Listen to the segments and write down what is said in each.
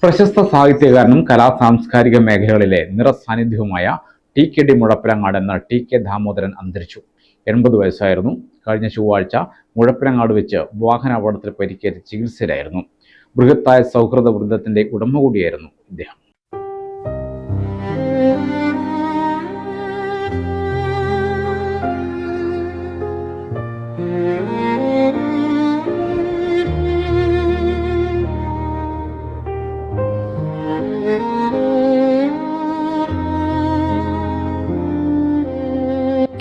പ്രശസ്ത സാഹിത്യകാരനും സാംസ്കാരിക മേഖലകളിലെ നിറസാന്നിധ്യവുമായ ടി.കെ.ഡി. മുഴപ്പിലങ്ങാട് എന്ന ടി.കെ. ദാമോദരൻ അന്തരിച്ചു. 80 വയസ്സായിരുന്നു. കഴിഞ്ഞ ചൊവ്വാഴ്ച മുഴപ്പിലങ്ങാട് വെച്ച് വാഹനാപകടത്തിൽ പരിക്കേറ്റ് ചികിത്സയിലായിരുന്നു. ബൃഹത്തായ സൗഹൃദ വൃന്ദത്തിന്റെ ഉടമ കൂടിയായിരുന്നു ഇദ്ദേഹം.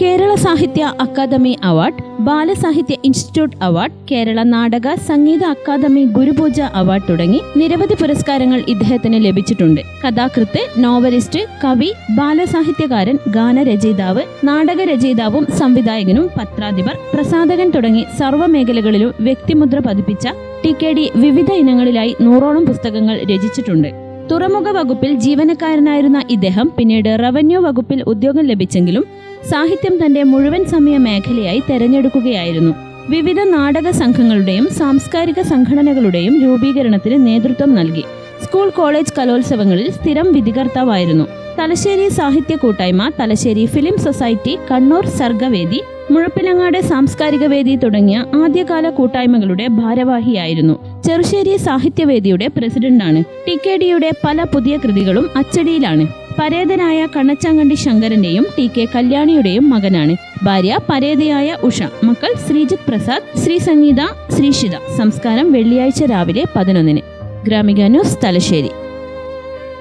Kerala Sahitya academy award, Balasahitya institute award, Kerala Nataka Sangeetha academy ഗുരുപൂജ അവാർഡ് തുടങ്ങി നിരവധി പുരസ്കാരങ്ങൾ ഇദ്ദേഹത്തിന് ലഭിച്ചിട്ടുണ്ട്. കഥാകൃത്ത്, നോവലിസ്റ്റ്, കവി, ബാലസാഹിത്യകാരൻ, ഗാനരചയിതാവ്, നാടകരചയിതാവും സംവിധായകനും പത്രാധിപർ, പ്രസാധകൻ തുടങ്ങി സർവ്വമേഖലകളിലും വ്യക്തിമുദ്ര പതിപ്പിച്ച ടി.കെ.ഡി. വിവിധ ഇനങ്ങളിലായി 100ഓളം പുസ്തകങ്ങൾ രചിച്ചിട്ടുണ്ട്. തുറമുഖ വകുപ്പിൽ ജീവനക്കാരനായിരുന്ന ഇദ്ദേഹം പിന്നീട് റവന്യൂ വകുപ്പിൽ ഉദ്യോഗം ലഭിച്ചെങ്കിലും സാഹിത്യം തന്റെ മുഴുവൻ സമയ മേഖലയായി തെരഞ്ഞെടുക്കുകയായിരുന്നു. വിവിധ നാടക സംഘങ്ങളുടെയും സാംസ്കാരിക സംഘടനകളുടെയും രൂപീകരണത്തിന് നേതൃത്വം നൽകി. സ്കൂൾ, കോളേജ് കലോത്സവങ്ങളിൽ സ്ഥിരം വിധികർത്താവായിരുന്നു. തലശ്ശേരി സാഹിത്യ കൂട്ടായ്മ, തലശ്ശേരി ഫിലിം സൊസൈറ്റി, കണ്ണൂർ സർഗവേദി, മുഴപ്പിലങ്ങാട് സാംസ്കാരിക വേദി തുടങ്ങിയ ആദ്യകാല കൂട്ടായ്മകളുടെ ഭാരവാഹിയായിരുന്നു. ചെറുശ്ശേരി സാഹിത്യവേദിയുടെ പ്രസിഡന്റാണ്. ടി.കെ.ഡിയുടെ പല പുതിയ കൃതികളും അച്ചടിയിലാണ്. പരേതനായ കണ്ണച്ചാങ്കണ്ടി ശങ്കരന്റെയും ടി.കെ. കല്യാണിയുടെയും മകനാണ്. ഭാര്യ പരേതയായ ഉഷ. മക്കൾ ശ്രീജിത്ത് പ്രസാദ്, ശ്രീസംഗീത, ശ്രീഷിത. സംസ്കാരം വെള്ളിയാഴ്ച രാവിലെ 11-ന്. ഗ്രാമിക ന്യൂസ്, തലശ്ശേരി.